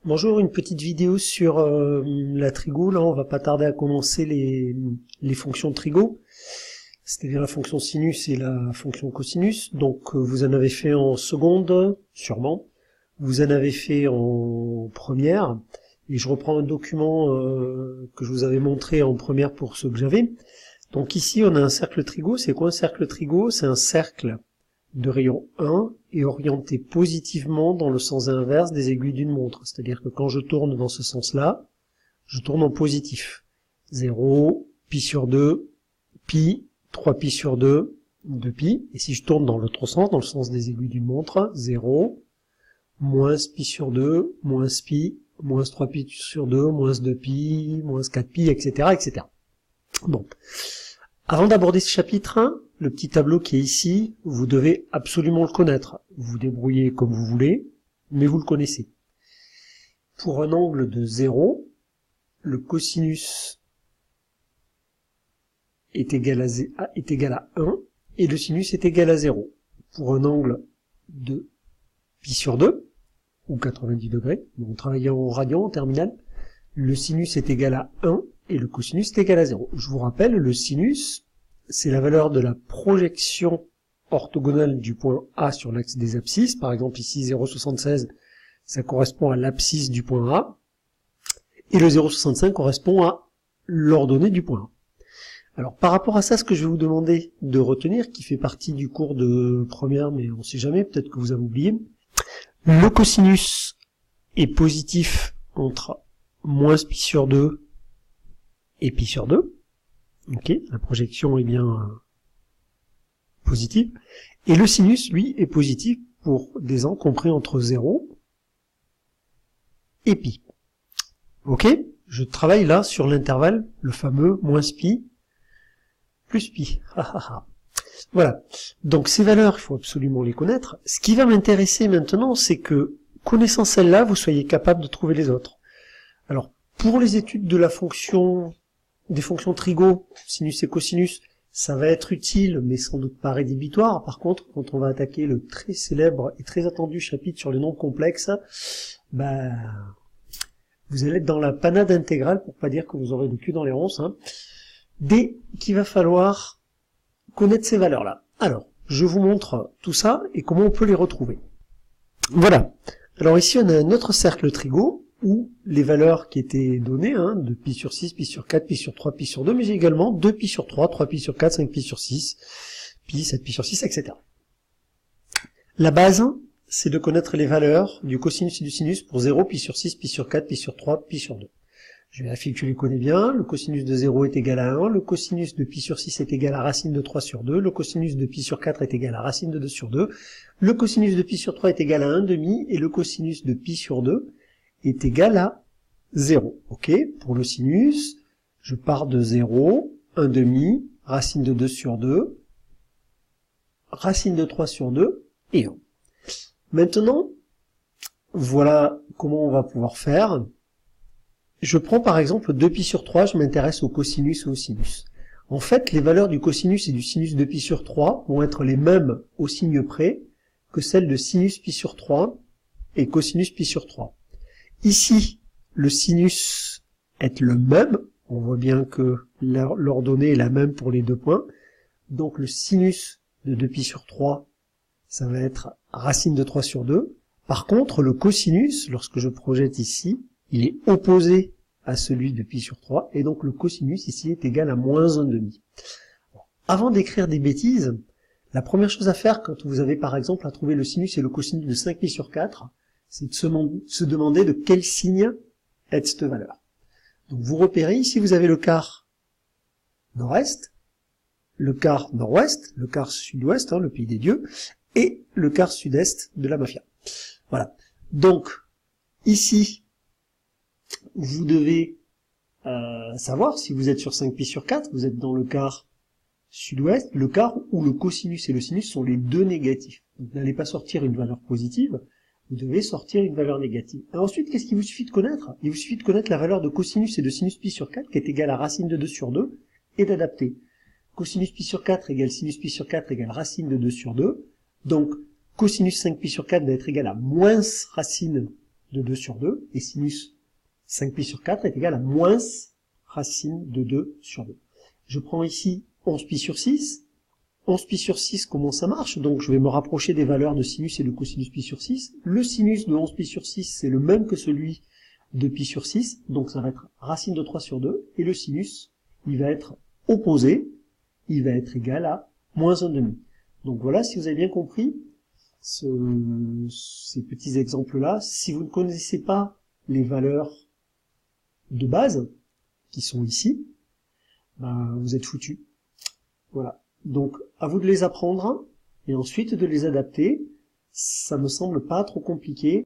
Bonjour, une petite vidéo sur la trigo. Là, on va pas tarder à commencer les fonctions de trigo, c'est-à-dire la fonction sinus et la fonction cosinus. Donc, vous en avez fait en seconde, sûrement. Vous en avez fait en première. Et je reprends un document que je vous avais montré en première pour ceux que j'avais. Donc ici, on a un cercle trigo. C'est quoi un cercle trigo? C'est un cercle de rayon 1 et orienté positivement dans le sens inverse des aiguilles d'une montre. C'est-à-dire que quand je tourne dans ce sens-là, je tourne en positif. 0, pi sur 2, pi, 3 pi sur 2, 2 pi. Et si je tourne dans l'autre sens, dans le sens des aiguilles d'une montre, 0, moins pi sur 2, moins pi, moins 3 pi sur 2, moins 2 pi, moins 4 pi, etc., etc. Bon. Avant d'aborder ce chapitre 1, le petit tableau qui est ici, vous devez absolument le connaître. Vous vous débrouillez comme vous voulez, mais vous le connaissez. Pour un angle de 0, le cosinus est égal à 1 et le sinus est égal à 0. Pour un angle de pi sur 2, ou 90 degrés, on travaille en radian en terminale, le sinus est égal à 1 et le cosinus est égal à 0. Je vous rappelle, le sinus, c'est la valeur de la projection orthogonale du point A sur l'axe des abscisses. Par exemple, ici, 0,76, ça correspond à l'abscisse du point A. Et le 0,65 correspond à l'ordonnée du point A. Alors, par rapport à ça, ce que je vais vous demander de retenir, qui fait partie du cours de première, mais on ne sait jamais, peut-être que vous avez oublié, le cosinus est positif entre moins pi sur 2 et pi sur 2. Ok, la projection est bien positive. Et le sinus, lui, est positif pour des angles compris entre 0 et pi. Ok, je travaille là sur l'intervalle, le fameux moins pi plus pi. Voilà, donc ces valeurs, il faut absolument les connaître. Ce qui va m'intéresser maintenant, c'est que, connaissant celle-là, vous soyez capable de trouver les autres. Alors, pour les études de la fonction, des fonctions trigo, sinus et cosinus, ça va être utile, mais sans doute pas rédhibitoire. Par contre, quand on va attaquer le très célèbre et très attendu chapitre sur les nombres complexes, vous allez être dans la panade intégrale, pour pas dire que vous aurez le cul dans les ronces, dès qu'il va falloir connaître ces valeurs-là. Alors, je vous montre tout ça et comment on peut les retrouver. Voilà. Alors ici, on a un autre cercle trigo, où les valeurs qui étaient données, de pi sur 6, pi sur 4, pi sur 3, pi sur 2, mais j'ai également 2 pi sur 3, 3 pi sur 4, 5 pi sur 6, pi, 7 pi sur 6, etc. La base, c'est de connaître les valeurs du cosinus et du sinus pour 0, pi sur 6, pi sur 4, pi sur 3, pi sur 2. Je vérifie que tu les connais bien. Le cosinus de 0 est égal à 1, le cosinus de pi sur 6 est égal à racine de 3 sur 2, le cosinus de pi sur 4 est égal à racine de 2 sur 2, le cosinus de pi sur 3 est égal à 1,5, et le cosinus de pi sur 2 est égal à 0. Ok, pour le sinus, je pars de 0, 1,5, racine de 2 sur 2, racine de 3 sur 2, et 1. Maintenant, voilà comment on va pouvoir faire. Je prends par exemple 2 pi sur 3, je m'intéresse au cosinus et au sinus. En fait, les valeurs du cosinus et du sinus de pi sur 3 vont être les mêmes au signe près que celles de sinus pi sur 3 et cosinus pi sur 3. Ici, le sinus est le même, on voit bien que l'ordonnée est la même pour les deux points, donc le sinus de 2 pi sur 3, ça va être racine de 3 sur 2. Par contre, le cosinus, lorsque je projette ici, il est opposé à celui de pi sur 3, et donc le cosinus ici est égal à moins 1,5. Avant d'écrire des bêtises, la première chose à faire quand vous avez par exemple à trouver le sinus et le cosinus de 5 pi sur 4, c'est de se demander de quel signe est cette valeur. Donc vous repérez, ici vous avez le quart nord-est, le quart nord-ouest, le quart sud-ouest, le pays des dieux, et le quart sud-est de la mafia. Voilà. Donc, ici, vous devez savoir, si vous êtes sur 5 pi sur 4, vous êtes dans le quart sud-ouest, le quart où le cosinus et le sinus sont les deux négatifs. Donc, vous n'allez pas sortir une valeur positive, vous devez sortir une valeur négative. Et ensuite, qu'est-ce qu'il vous suffit de connaître? Il vous suffit de connaître la valeur de cosinus et de sinus pi sur 4, qui est égale à racine de 2 sur 2, et d'adapter. Cosinus pi sur 4 égale sinus pi sur 4 égale racine de 2 sur 2. Donc, cosinus 5 pi sur 4 va être égal à moins racine de 2 sur 2, et sinus 5pi sur 4 est égal à moins racine de 2 sur 2. Je prends ici 11pi sur 6. 11pi sur 6, comment ça marche? Donc je vais me rapprocher des valeurs de sinus et de cosinus pi sur 6. Le sinus de 11pi sur 6, c'est le même que celui de pi sur 6, donc ça va être racine de 3 sur 2, et le sinus, il va être opposé, il va être égal à moins 1,5. Donc voilà, si vous avez bien compris ces petits exemples-là, si vous ne connaissez pas les valeurs de base, qui sont ici, ben, vous êtes foutus. Voilà. Donc, à vous de les apprendre, et ensuite de les adapter. Ça me semble pas trop compliqué.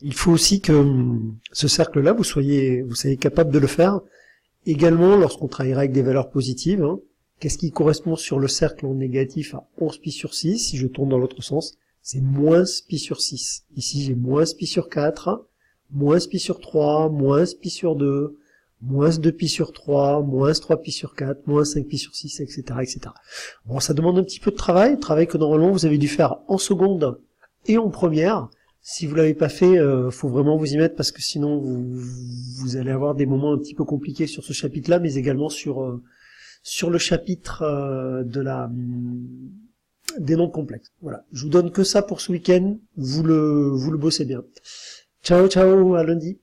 Il faut aussi que ce cercle-là, vous soyez capable de le faire. Également, lorsqu'on travaillera avec des valeurs positives, hein, qu'est-ce qui correspond sur le cercle en négatif à 11pi sur 6, si je tourne dans l'autre sens, c'est moins pi sur 6. Ici, j'ai moins pi sur 4, moins pi sur 3, moins pi sur 2, moins 2pi sur 3, moins 3pi sur 4, moins 5pi sur 6, etc., etc. Bon, ça demande un petit peu de travail que normalement vous avez dû faire en seconde et en première. Si vous l'avez pas fait, faut vraiment vous y mettre parce que sinon vous allez avoir des moments un petit peu compliqués sur ce chapitre-là, mais également sur le chapitre des nombres complexes. Voilà. Je vous donne que ça pour ce week-end. Vous le bossez bien. Ciao, ciao, à lundi.